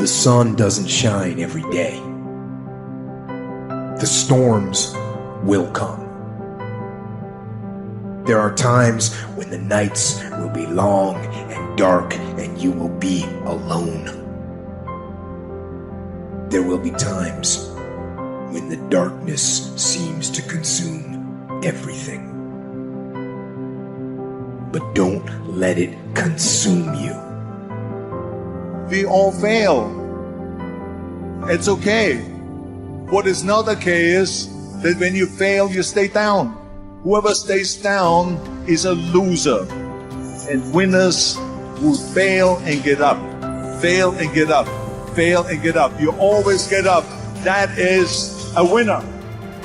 The sun doesn't shine every day. The storms will come. There are times when the nights will be long and dark and you will be alone. There will be times when the darkness seems to consume everything. But don't let it consume you. We all fail. It's okay. What is not okay is that when you fail, you stay down. Whoever stays down is a loser. And winners will fail and get up. Fail and get up. Fail and get up. You always get up. That is a winner.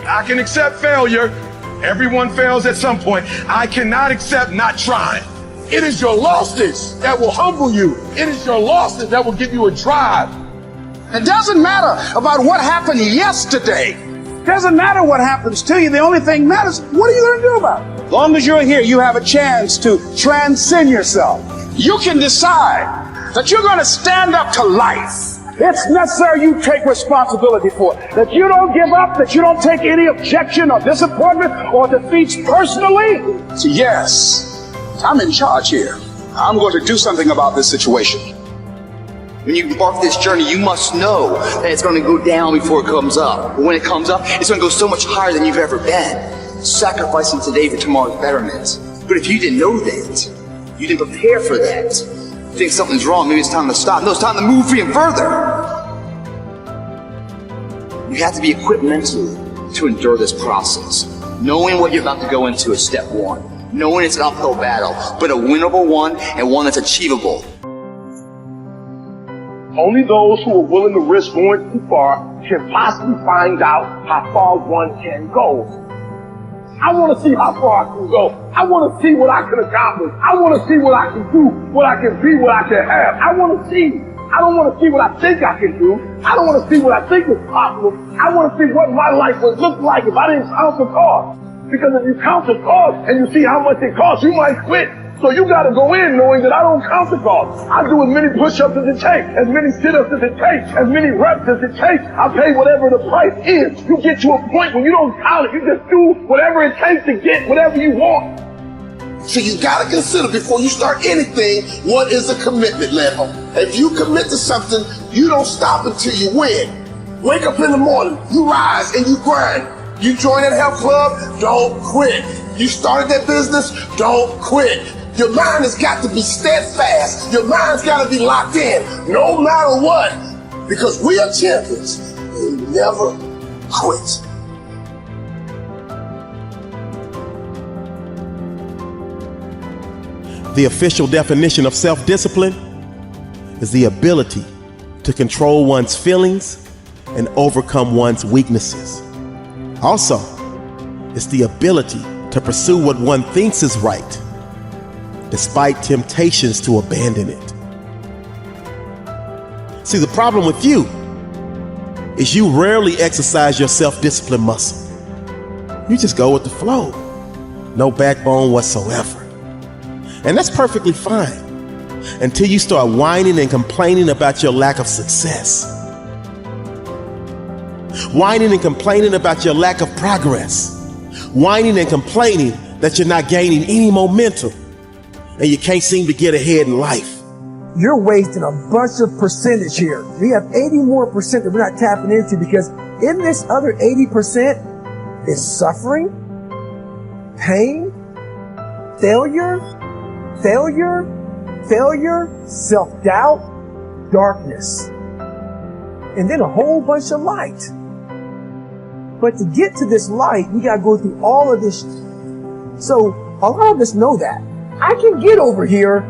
I can accept failure. Everyone fails at some point. I cannot accept not trying. It is your losses that will humble you. It is your losses that will give you a drive. It doesn't matter about what happened yesterday. It doesn't matter what happens to you. The only thing matters, what are you going to do about it? As long as you're here, you have a chance to transcend yourself. You can decide that you're going to stand up to life. It's necessary you take responsibility for it. That you don't give up, that you don't take any objection or disappointment or defeats personally. So yes, I'm in charge here. I'm going to do something about this situation. When you embark this journey, you must know that it's going to go down before it comes up. But when it comes up, it's going to go so much higher than you've ever been. Sacrificing today for tomorrow's betterment. But if you didn't know that, you didn't prepare for that, you think something's wrong, maybe it's time to stop. No, it's time to move even further. You have to be equipped mentally to endure this process. Knowing what you're about to go into is step one. Knowing it's an uphill battle, but a winnable one and one that's achievable. Only those who are willing to risk going too far can possibly find out how far one can go. I want to see how far I can go. I want to see what I can accomplish. I want to see what I can do, what I can be, what I can have. I want to see. I don't want to see what I think I can do. I don't want to see what I think is possible. I want to see what my life would look like if I didn't count the cost. Because if you count the cost and you see how much it costs, you might quit. So you got to go in knowing that I don't count the cost. I do as many push-ups as it takes, as many sit-ups as it takes, as many reps as it takes. I pay whatever the price is. You get to a point when you don't count it. You just do whatever it takes to get whatever you want. So you got to consider before you start anything, what is a commitment level? If you commit to something, you don't stop until you win. Wake up in the morning, you rise and you grind. You join that health club, don't quit. You started that business, don't quit. Your mind has got to be steadfast. Your mind's got to be locked in, no matter what. Because we are champions. We never quit. The official definition of self-discipline is the ability to control one's feelings and overcome one's weaknesses. Also, it's the ability to pursue what one thinks is right, despite temptations to abandon it. See, the problem with you is you rarely exercise your self-discipline muscle. You just go with the flow. No backbone whatsoever. And that's perfectly fine until you start whining and complaining about your lack of success. Whining and complaining about your lack of progress. Whining and complaining that you're not gaining any momentum and you can't seem to get ahead in life. You're wasting a bunch of percentage here. We have 80 more percent that we're not tapping into because in this other 80% is suffering, pain, failure, self-doubt, darkness, and then a whole bunch of light. But to get to this light, we gotta go through all of this. So a lot of us know that. I can get over here,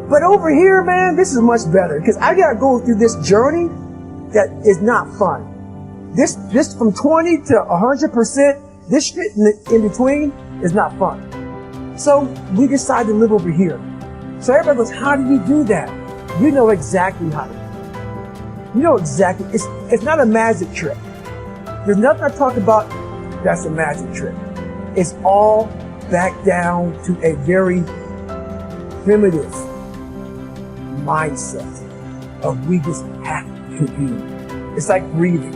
but over here, man, this is much better because I gotta go through this journey that is not fun. This from 20 to 100%, this shit in between is not fun. So we decide to live over here. So everybody goes, how do you do that? You know exactly how to do it. You know exactly. It's not a magic trick. There's nothing I talk about that's a magic trick. It's all back down to a very primitive mindset of we just have to be. It's like breathing.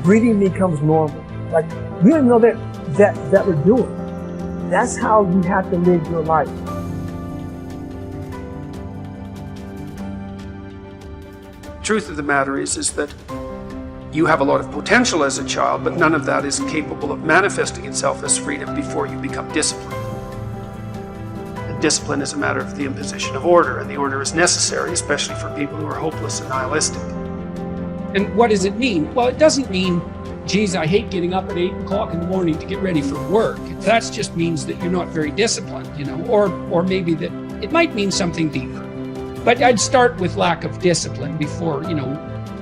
Breathing becomes normal. Like, we don't know that we're doing. That's how you have to live your life. Truth of the matter is that you have a lot of potential as a child, but none of that is capable of manifesting itself as freedom before you become disciplined. And discipline is a matter of the imposition of order, and the order is necessary, especially for people who are hopeless and nihilistic. And what does it mean? Well, it doesn't mean, geez, I hate getting up at 8 o'clock in the morning to get ready for work. That just means that you're not very disciplined, or maybe that it might mean something deeper. But I'd start with lack of discipline before,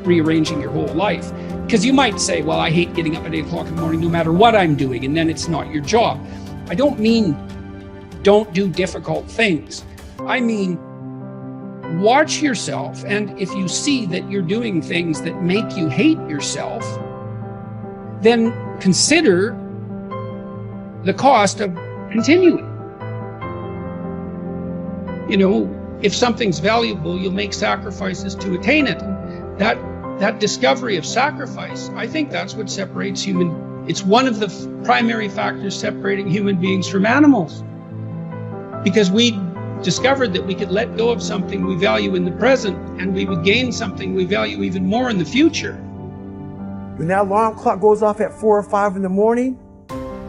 rearranging your whole life. Because you might say, well, I hate getting up at 8 o'clock in the morning no matter what I'm doing, and then it's not your job. I don't mean don't do difficult things. I mean, watch yourself, and if you see that you're doing things that make you hate yourself, then consider the cost of continuing. If something's valuable, you'll make sacrifices to attain it. That discovery of sacrifice, I think that's what separates it's one of the primary factors separating human beings from animals. Because we discovered that we could let go of something we value in the present, and we would gain something we value even more in the future. When that alarm clock goes off at 4 or 5 in the morning,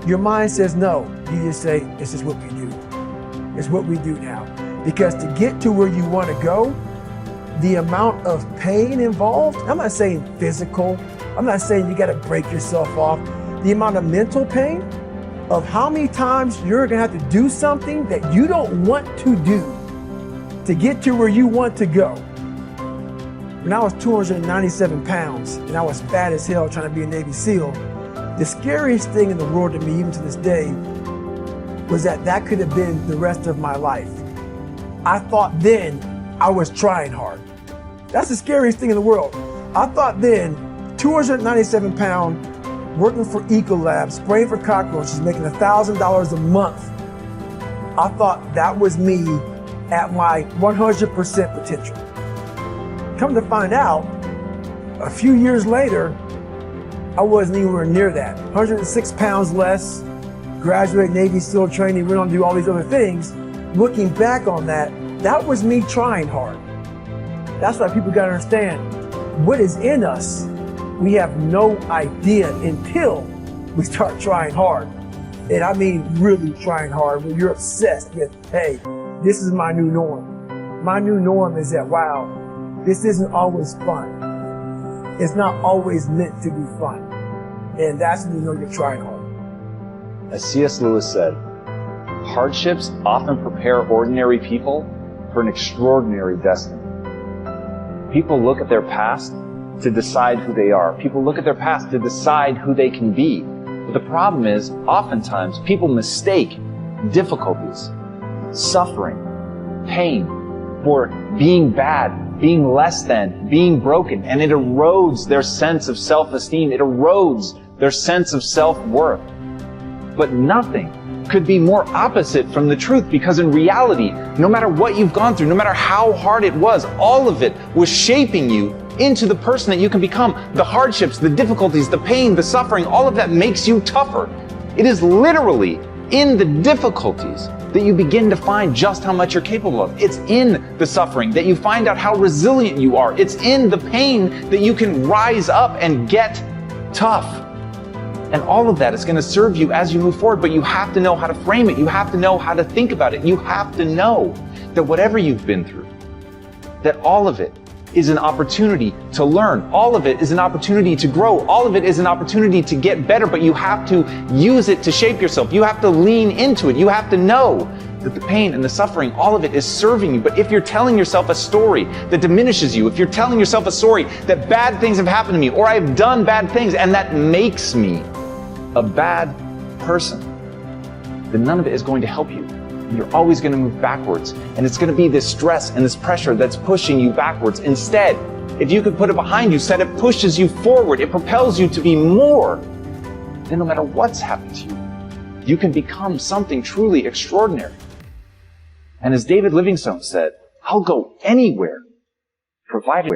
your mind says no. You just say, this is what we do. It's what we do now. Because to get to where you want to go, the amount of pain involved, I'm not saying physical, I'm not saying you got to break yourself off. The amount of mental pain of how many times you're going to have to do something that you don't want to do to get to where you want to go. When I was 297 pounds and I was fat as hell trying to be a Navy SEAL, the scariest thing in the world to me, even to this day, was that could have been the rest of my life. I thought then I was trying hard. That's the scariest thing in the world. I thought then, 297 pound, working for Ecolab, spraying for cockroaches, making $1,000 a month. I thought that was me at my 100% potential. Come to find out, a few years later, I wasn't anywhere near that. 106 pounds less, graduate Navy SEAL training, went on to do all these other things. Looking back on that was me trying hard. That's why people gotta understand, what is in us, we have no idea until we start trying hard. And I mean really trying hard, when you're obsessed with, hey, this is my new norm. My new norm is that, wow, this isn't always fun. It's not always meant to be fun. And that's when you know you're trying hard. As C.S. Lewis said, hardships often prepare ordinary people for an extraordinary destiny. People look at their past to decide who they are. People look at their past to decide who they can be. But the problem is, oftentimes, people mistake difficulties, suffering, pain, for being bad, being less than, being broken, and it erodes their sense of self-esteem. It erodes their sense of self-worth. But nothing could be more opposite from the truth, because in reality, no matter what you've gone through, no matter how hard it was, all of it was shaping you into the person that you can become. The hardships, the difficulties, the pain, the suffering, all of that makes you tougher. It is literally in the difficulties that you begin to find just how much you're capable of. It's in the suffering that you find out how resilient you are. It's in the pain that you can rise up and get tough. And all of that is going to serve you as you move forward, but you have to know how to frame it. You have to know how to think about it. You have to know that whatever you've been through, that all of it is an opportunity to learn. All of it is an opportunity to grow. All of it is an opportunity to get better, but you have to use it to shape yourself. You have to lean into it. You have to know that the pain and the suffering, all of it is serving you. But if you're telling yourself a story that diminishes you, if you're telling yourself a story that bad things have happened to me, or I've done bad things, and that makes me a bad person, then none of it is going to help you. You're always going to move backwards, and it's going to be this stress and this pressure that's pushing you backwards. Instead, if you could put it behind you, said it pushes you forward, it propels you to be more, then no matter what's happened to you, you can become something truly extraordinary. And as David Livingstone said, I'll go anywhere, provided